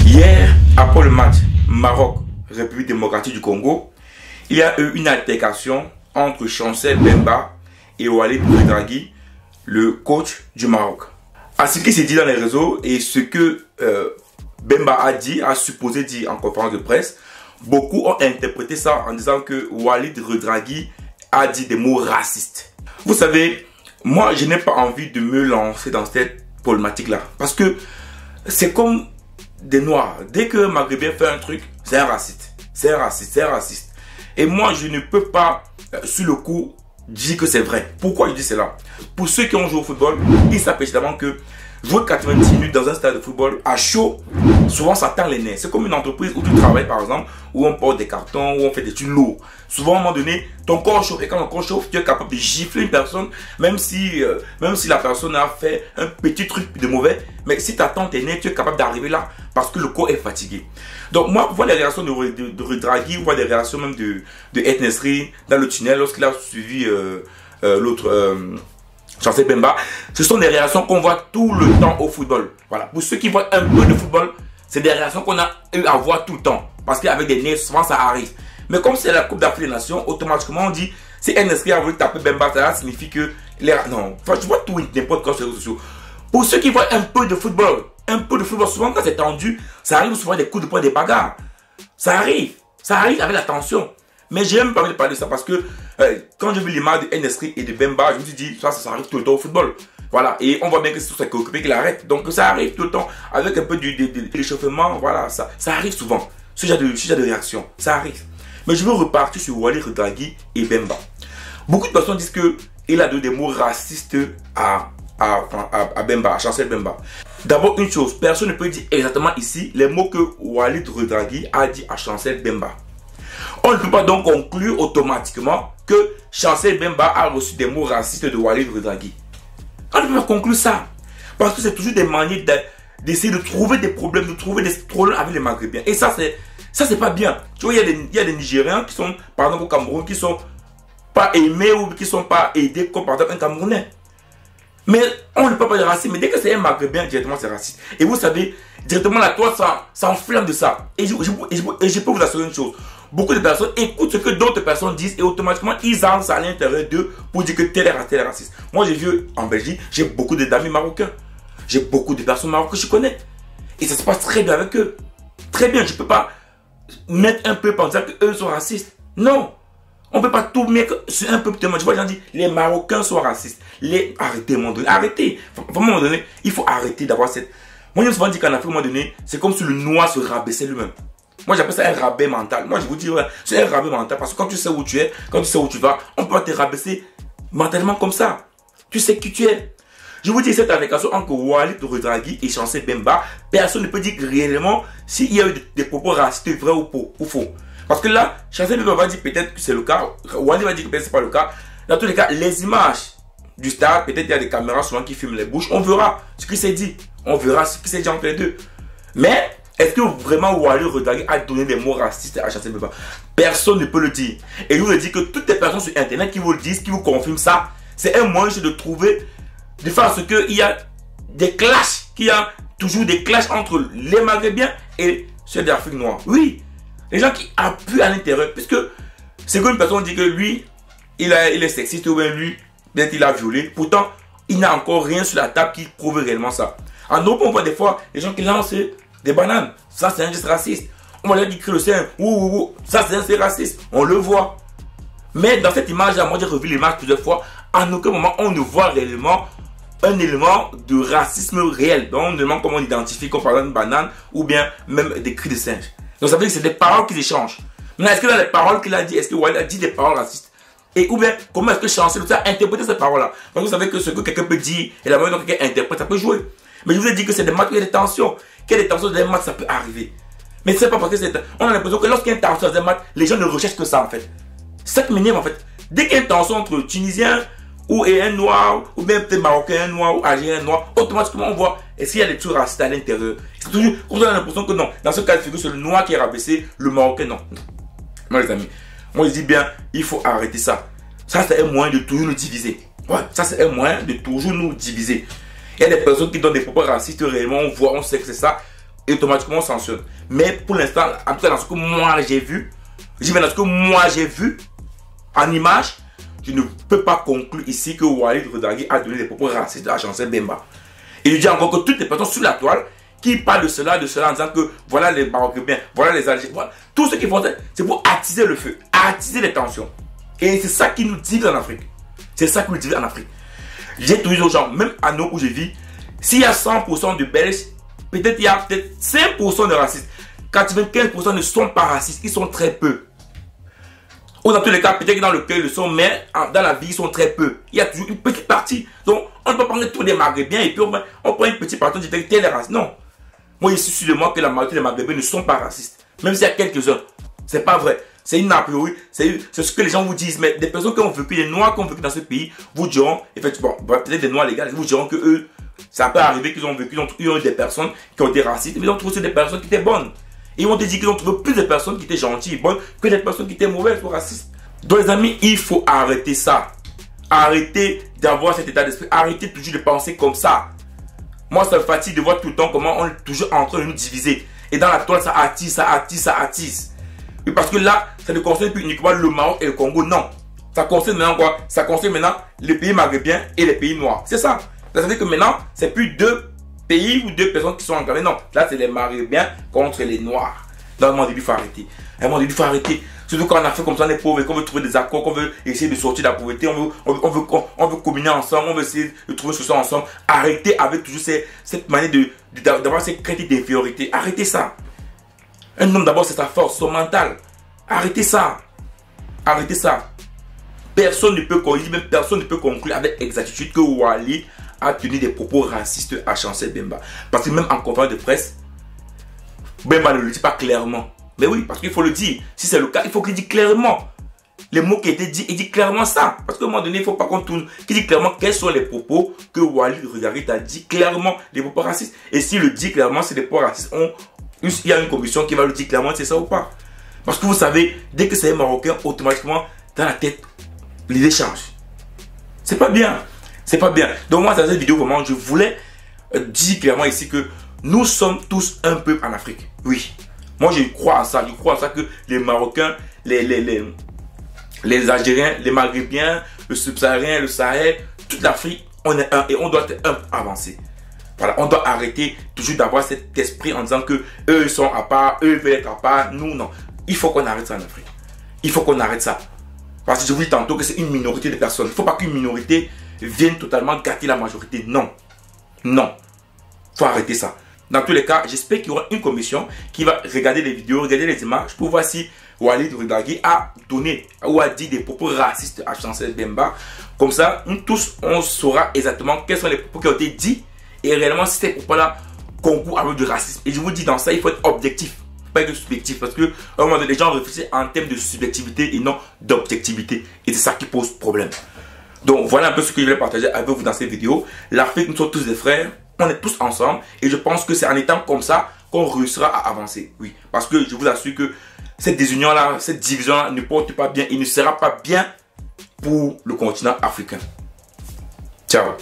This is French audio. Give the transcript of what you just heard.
Hier, après le match Maroc-République démocratique du Congo, il y a eu une altercation entre Chancel Bemba et Walid Regragui, le coach du Maroc. À ce qui s'est dit dans les réseaux et ce que Bemba a supposé dire en conférence de presse, beaucoup ont interprété ça en disant que Walid Regragui a dit des mots racistes. Vous savez, moi je n'ai pas envie de me lancer dans cette problématique-là. Parce que c'est comme des Noirs. Dès que Maghrébin fait un truc, c'est un raciste. C'est un raciste, c'est un raciste. Et moi je ne peux pas, sur le coup, dire que c'est vrai. Pourquoi je dis cela? Pour ceux qui ont joué au football, ils savent évidemment que jouer 90 minutes dans un stade de football à chaud, souvent ça tend les nerfs. C'est comme une entreprise où tu travailles par exemple, où on porte des cartons, où on fait des trucs lourds. Souvent à un moment donné, ton corps chauffe et quand ton corps chauffe, tu es capable de gifler une personne, même si la personne a fait un petit truc de mauvais. Mais si tu attends tes nerfs, tu es capable d'arriver là parce que le corps est fatigué. Donc moi, voir les réactions de Regragui, voir des réactions même de El Nesri dans le tunnel lorsqu'il a suivi l'autre... Chancel Bemba, ce sont des réactions qu'on voit tout le temps au football. Voilà. Pour ceux qui voient un peu de football, c'est des réactions qu'on a eu à voir tout le temps. Parce qu'avec des nerfs, souvent ça arrive. Mais comme c'est la Coupe d'Afrique des Nations, automatiquement on dit, si El Nesri a voulu taper Bemba, ça signifie que... Non, enfin, je vois tout n'importe quoi sur les réseaux sociaux. Pour ceux qui voient un peu de football, souvent quand c'est tendu, ça arrive souvent des coups de poing, des bagarres. Ça arrive avec la tension. Mais j'ai même pas envie de parler de ça parce que quand j'ai vu l'image de El Nesri et de Bemba, je me suis dit, ça arrive tout le temps au football. Voilà, et on voit bien que c'est tout ça qui est occupé qu'il arrête. Donc ça arrive tout le temps avec un peu de l'échauffement, voilà, ça arrive souvent. Ce genre de réaction, ça arrive. Mais je veux repartir sur Walid Regragui et Bemba. Beaucoup de personnes disent qu'il a donné des mots racistes à Bemba, à Chancel Bemba. D'abord une chose, personne ne peut dire exactement ici les mots que Walid Regragui a dit à Chancel Bemba. On ne peut pas donc conclure automatiquement que Chancel Bemba a reçu des mots racistes de Walid Regragui. On ne peut pas conclure ça. Parce que c'est toujours des manières d'essayer de trouver des problèmes, avec les Maghrébins. Et ça, c'est pas bien. Tu vois, il y a des Nigériens qui sont, par exemple au Cameroun, qui sont pas aimés ou qui sont pas aidés comme par exemple un Camerounais. Mais on ne peut pas dire raciste. Mais dès que c'est un Maghrébin, directement c'est raciste. Et vous savez, directement la toile s'enflamme de ça. Et je peux vous assurer une chose. Beaucoup de personnes écoutent ce que d'autres personnes disent et automatiquement ils avancent à l'intérieur d'eux pour dire que tel est raciste. Moi j'ai vu en Belgique, j'ai beaucoup d'amis marocains. J'ai beaucoup de personnes marocaines que je connais. Et ça se passe très bien avec eux. Très bien, je ne peux pas mettre un peu pour dire qu'eux sont racistes. Non. On ne peut pas tout mettre sur un peu. Je vois les gens dire les Marocains sont racistes. Arrêtez à un moment donné. Arrêtez. À un moment donné, il faut arrêter d'avoir cette... Moi j'ai souvent dit qu'en Afrique, à un moment donné, c'est comme si le noir se rabaissait lui-même. Moi j'appelle ça un rabais mental. Moi je vous dis, c'est un rabais mental parce que quand tu sais où tu es, quand tu sais où tu vas, on peut pas te rabaisser mentalement comme ça. Tu sais qui tu es. Je vous dis cette altercation entre Walid Regragui et Chancel Bemba, personne ne peut dire réellement s'il y a eu des propos racistes vrais ou faux. Parce que là, Chancel Bemba va dire peut-être que c'est le cas, Walid va dire que peut-être c'est pas le cas. Dans tous les cas, les images du stade, peut-être il y a des caméras souvent qui filment les bouches, on verra ce qui s'est dit. On verra ce qui s'est dit entre les deux. Mais est-ce que vraiment Walid Regragui a donné des mots racistes à Chancel Bemba? Personne ne peut le dire. Et je vous dis que toutes les personnes sur internet qui vous le disent, qui vous confirment ça, c'est un moyen de trouver, de faire ce qu'il y a des clashs, qu'il y a toujours des clashs entre les Maghrébins et ceux d'Afrique noire. Oui, les gens qui appuient à l'intérieur, puisque c'est qu'une personne dit que lui, il est sexiste ou bien lui, peut-être il a violé. Pourtant, il n'a encore rien sur la table qui prouve réellement ça. En Europe, on voit des fois les gens qui lancent des bananes. Ça, c'est un geste raciste. On va leur dire que le sein, ça, c'est un geste raciste. On le voit. Mais dans cette image-là, moi, j'ai revu l'image plusieurs fois. En aucun moment, on ne voit réellement un élément de racisme réel. Donc, on ne demande comment on identifie, comme par exemple une banane ou bien même des cris de singe. Donc, ça veut dire que c'est des paroles qu'ils échangent. Maintenant, est-ce que dans les paroles qu'il a dit, est-ce que Walid a dit des paroles racistes? Et ou bien, comment est-ce que Chancel a interprété ces paroles-là? Parce que vous savez que ce que quelqu'un peut dire et la manière dont quelqu'un interprète, ça peut jouer. Mais je vous ai dit que c'est des matchs où il y a des tensions. Qu'il y a des tensions dans les matchs, ça peut arriver. Mais c'est pas parce que c'est... On a l'impression que lorsqu'il y a une tension dans un match, les gens ne recherchent que ça en fait. C'est ça qui m'énerve en fait. Dès qu'il y a une tension entre Tunisiens ou un noir, ou même peut-être Marocain, un noir, ou Algérien, un noir, automatiquement on voit est-ce qu'il y a des trucs racistes à l'intérieur. C'est toujours... On a l'impression que non. Dans ce cas de figure, c'est le noir qui est rabaissé, le Marocain non. Moi les amis, moi je dis bien, il faut arrêter ça. Ça c'est un moyen de toujours nous diviser. Ouais, ça c'est un moyen de toujours nous diviser. Il y a des personnes qui donnent des propos racistes réellement, on voit, on sait que c'est ça. et automatiquement on sanctionne. Mais pour l'instant, en tout cas dans ce que moi j'ai vu, dans ce que moi j'ai vu en image, je ne peux pas conclure ici que Walid Regragui a donné des propos racistes à Chancel Bemba. Et je dis encore que toutes les personnes sur la toile qui parlent de cela en disant que voilà les Marocains, voilà les Algériens, voilà, tout ce qu'ils font, c'est pour attiser le feu, attiser les tensions. Et c'est ça qui nous divise en Afrique. C'est ça qui nous divise en Afrique. J'ai toujours aux gens, même à nous où je vis, s'il y a 100% de Belges, peut-être il y a peut-être 5% de racistes. 95% ne sont pas racistes, ils sont très peu. Ou dans tous les cas, peut-être que dans le cœur, ils le sont, mais dans la vie, ils sont très peu. Il y a toujours une petite partie. Donc, on ne peut pas prendre tous les Maghrébins et puis on prend une petite partie, on dit que tel est raciste. Non. Moi, je suis sûr de moi que la majorité des Maghrébins ne sont pas racistes. Même s'il y a quelques-uns. C'est pas vrai. C'est une a priori. C'est ce que les gens vous disent. Mais des personnes qui ont vécu, des Noirs qui ont vécu dans ce pays, vous diront, effectivement, peut-être des Noirs légaux, vous diront que eux, ça peut arriver qu'ils ont vécu, ils ont eu des personnes qui ont été racistes, mais ils ont trouvé des personnes qui étaient bonnes. Et ils ont dit qu'ils ont trouvé plus de personnes qui étaient gentilles et bonnes que des personnes qui étaient mauvaises ou racistes. Donc les amis, il faut arrêter ça. Arrêtez d'avoir cet état d'esprit. Arrêtez toujours de penser comme ça. Moi, ça me fatigue de voir tout le temps comment on est toujours en train de nous diviser. Et dans la toile, ça attise, ça attise, ça attise. Et parce que là, ça ne concerne plus uniquement le Maroc et le Congo, non. Ça concerne maintenant quoi? Ça concerne maintenant les pays maghrébins et les pays noirs. C'est ça. Ça veut dire que maintenant, c'est plus deux pays ou deux personnes qui sont engagées. Non, là, c'est les Maghrébins contre les Noirs. Dans le monde, il faut arrêter. À un moment donné, il faut arrêter. Surtout quand on a fait comme ça, on est pauvres et qu'on veut trouver des accords, qu'on veut essayer de sortir de la pauvreté, on veut communier ensemble, on veut essayer de trouver une solution ensemble. Arrêtez avec toujours cette manière d'avoir cette critique d'infériorité. Arrêtez ça. Un homme, d'abord, c'est sa force, son mental. Arrêtez ça. Arrêtez ça. Personne ne peut corriger, même personne ne peut conclure avec exactitude que Walid a tenu des propos racistes à Chancel Bemba. Parce que même en conférence de presse, Bemba ne le dit pas clairement. Mais oui, parce qu'il faut le dire. Si c'est le cas, il faut qu'il dise clairement. Les mots qui étaient dit, il dit clairement ça. Parce qu'à un moment donné, il ne faut pas qu'on tourne. Qu'il dit clairement quels sont les propos que Walid Regragui a dit clairement, les propos racistes. Et s'il le dit clairement, c'est des propos racistes. Il y a une commission qui va le dire clairement, c'est ça ou pas. Parce que vous savez, dès que c'est un Marocain, automatiquement, dans la tête, l'idée change. C'est pas bien. C'est pas bien. Donc moi, dans cette vidéo, vraiment, je voulais dire clairement ici que nous sommes tous un peuple en Afrique. Oui. Moi, je crois à ça. Je crois à ça que les Marocains, les Algériens, les Maghrébiens, le Subsaharien, le Sahel, toute l'Afrique, on est un et on doit être un pour avancer. Voilà, on doit arrêter toujours d'avoir cet esprit en disant que eux ils sont à part, eux veulent être à part. Nous, non. Il faut qu'on arrête ça en Afrique. Il faut qu'on arrête ça. Parce que je vous dis tantôt que c'est une minorité de personnes. Il ne faut pas qu'une minorité vienne totalement gâter la majorité. Non. Non. Il faut arrêter ça. Dans tous les cas, j'espère qu'il y aura une commission qui va regarder les vidéos, regarder les images pour voir si Walid Regragui a donné ou a dit des propos racistes à Chancel Bemba. Comme ça, nous tous, on saura exactement quels sont les propos qui ont été dits et réellement si ces propos-là concourent avec du racisme. Et je vous dis, dans ça, il faut être objectif, pas être subjectif. Parce que à un moment donné, les gens réfléchissent en termes de subjectivité et non d'objectivité. Et c'est ça qui pose problème. Donc voilà un peu ce que je voulais partager avec vous dans cette vidéo. L'Afrique, nous sommes tous des frères. On est tous ensemble et je pense que c'est en étant comme ça qu'on réussira à avancer. Oui, parce que je vous assure que cette désunion-là, cette division-là ne porte pas bien et ne sera pas bien pour le continent africain. Ciao.